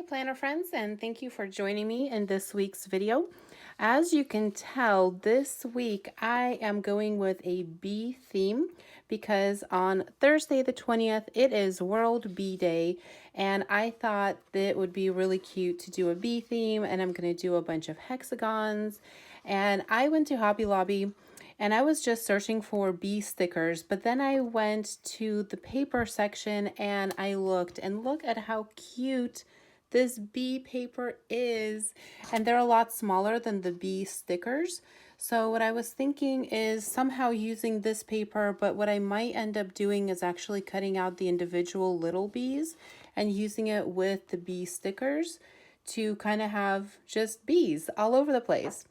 planner friends, and thank you for joining me in this week's video. As you can tell, this week I am going with a bee theme because on Thursday the 20th it is World Bee Day, and I thought that it would be really cute to do a bee theme, and I'm going to do a bunch of hexagons. And I went to Hobby Lobby and I was just searching for bee stickers, but then I went to the paper section and I looked, and look at how cute this bee paper is. And they're a lot smaller than the bee stickers. So what I was thinking is somehow using this paper, but what I might end up doing is actually cutting out the individual little bees and using it with the bee stickers to kind of have just bees all over the place.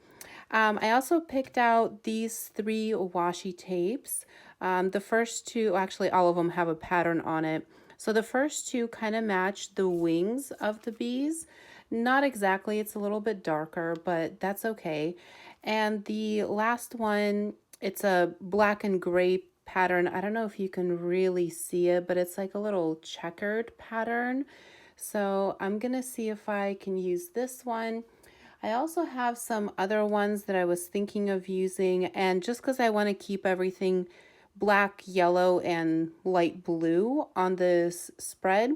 I also picked out these 3 washi tapes. The first two, actually all of them have a pattern on it. So the first two kind of match the wings of the bees. Not exactly, it's a little bit darker, but that's okay. And the last one, it's a black and gray pattern. I don't know if you can really see it, but it's like a little checkered pattern. So I'm gonna see if I can use this one. I also have some other ones that I was thinking of using, and just because I want to keep everything black, yellow, and light blue on this spread,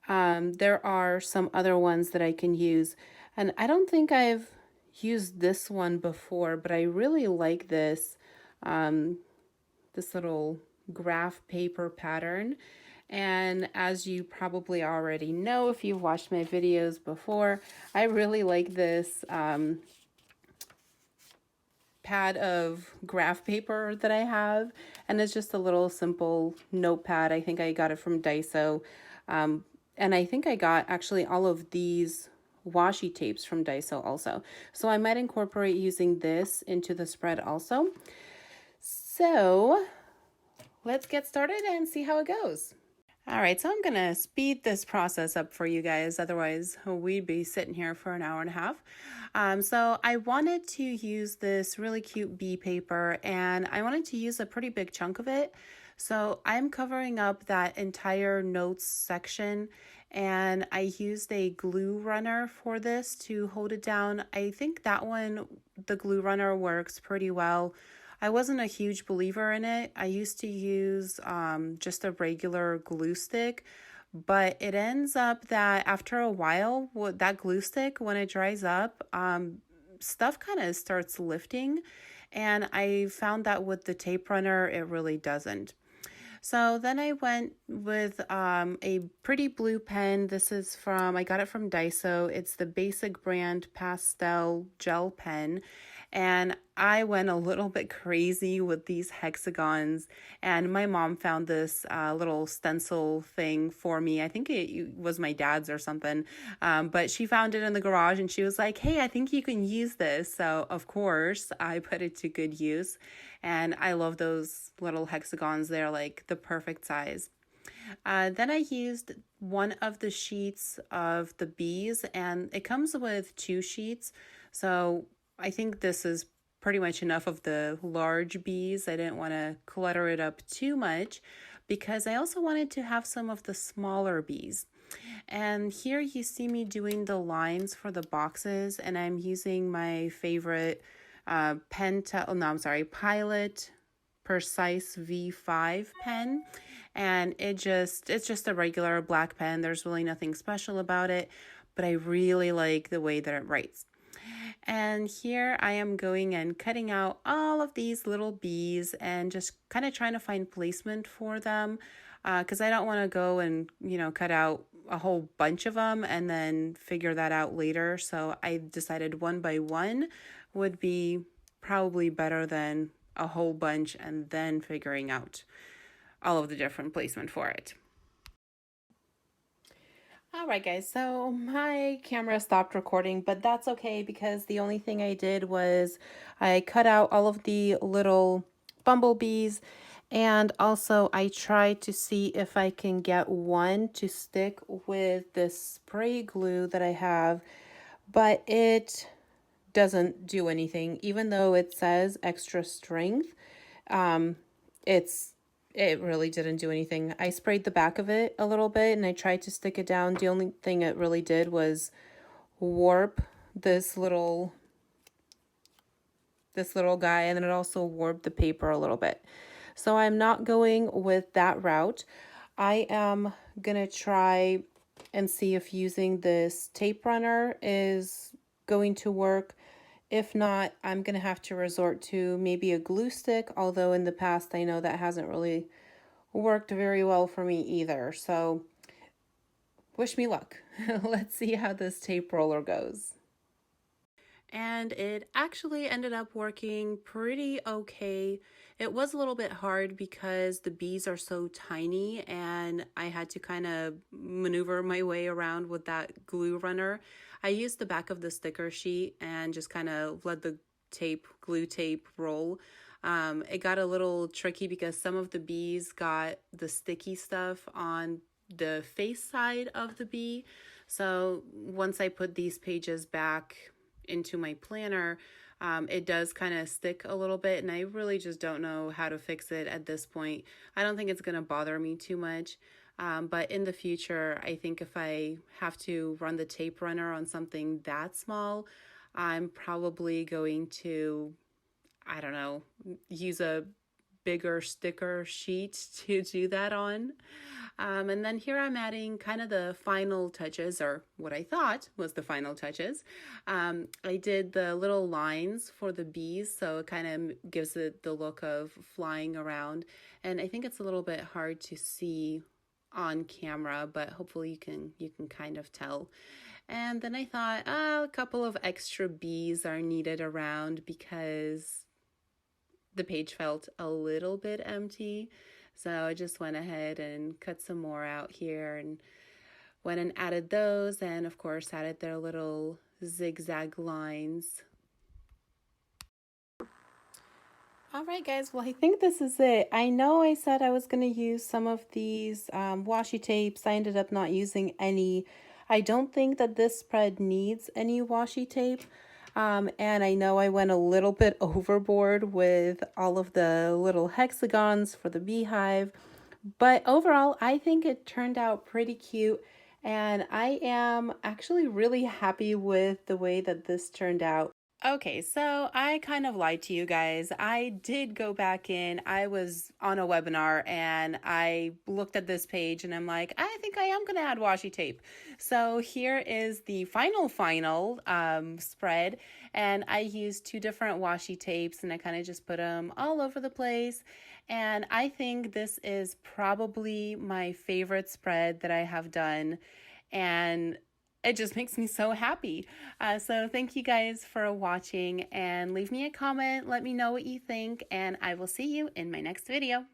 there are some other ones that I can use. And I don't think I've used this one before, but I really like this, this little graph paper pattern. And as you probably already know, if you've watched my videos before, I really like this pad of graph paper that I have. And it's just a little simple notepad. I think I got it from Daiso. And I think I got actually all of these washi tapes from Daiso also. So I might incorporate using this into the spread also. So let's get started and see how it goes. All right, so I'm going to speed this process up for you guys. Otherwise, we'd be sitting here for an hour and a half. So I wanted to use this really cute bee paper, and I wanted to use a pretty big chunk of it. So I'm covering up that entire notes section, and I used a glue runner for this to hold it down. I think that one, the glue runner, works pretty well. I wasn't a huge believer in it. I used to use just a regular glue stick, but it ends up that after a while, that glue stick, when it dries up, stuff kind of starts lifting. And I found that with the tape runner, it really doesn't. So then I went with a pretty blue pen. This is I got it from Daiso. It's the Basic brand pastel gel pen. And I went a little bit crazy with these hexagons. And my mom found this little stencil thing for me. I think it was my dad's or something. But she found it in the garage and she was like, hey, I think you can use this. So of course I put it to good use. And I love those little hexagons. They're like the perfect size. Then I used one of the sheets of the bees, and it comes with 2 sheets. So I think this is pretty much enough of the large bees. I didn't want to clutter it up too much because I also wanted to have some of the smaller bees. And here you see me doing the lines for the boxes, and I'm using my favorite Pilot Precise V5 pen. And it's just a regular black pen. There's really nothing special about it, but I really like the way that it writes. And here I am going and cutting out all of these little bees and just kind of trying to find placement for them, because I don't want to go and, cut out a whole bunch of them and then figure that out later. So I decided one by one would be probably better than a whole bunch and then figuring out all of the different placement for it. All right, guys, so my camera stopped recording, but that's okay because the only thing I did was I cut out all of the little bumblebees, and also I tried to see if I can get one to stick with this spray glue that I have, but it doesn't do anything. Even though it says extra strength, it's it really didn't do anything. I sprayed the back of it a little bit and I tried to stick it down. The only thing it really did was warp this little guy, and then it also warped the paper a little bit. So I'm not going with that route. I am gonna try and see if using this tape runner is going to work. If not, I'm gonna have to resort to maybe a glue stick, although in the past I know that hasn't really worked very well for me either. So wish me luck. Let's see how this tape roller goes. And it actually ended up working pretty okay. It was a little bit hard because the bees are so tiny and I had to kind of maneuver my way around with that glue runner. I used the back of the sticker sheet and just kind of let the glue tape roll. It got a little tricky because some of the bees got the sticky stuff on the face side of the bee. So once I put these pages back into my planner, it does kind of stick a little bit, and I really just don't know how to fix it at this point. I don't think it's going to bother me too much, but in the future, I think if I have to run the tape runner on something that small, I'm probably going to, I don't know, use a bigger sticker sheet to do that on. And then here I'm adding kind of the final touches, or what I thought was the final touches. I did the little lines for the bees, so it kind of gives it the look of flying around. And I think it's a little bit hard to see on camera, but hopefully you can kind of tell. And then I thought, a couple of extra bees are needed around because the page felt a little bit empty. So I just went ahead and cut some more out here and went and added those, and of course added their little zigzag lines. All right, guys, well, I think this is it. I know I said I was going to use some of these washi tapes. I ended up not using any. I don't think that this spread needs any washi tape. And I know I went a little bit overboard with all of the little hexagons for the beehive, but overall, I think it turned out pretty cute. And I am actually really happy with the way that this turned out. Okay, so I kind of lied to you guys. I did go back in. I was on a webinar and I looked at this page and I'm like, I think I am going to add washi tape. So here is the final spread. And I used two different washi tapes and I kind of just put them all over the place. And I think this is probably my favorite spread that I have done. And it just makes me so happy. So thank you guys for watching, and leave me a comment. Let me know what you think, and I will see you in my next video.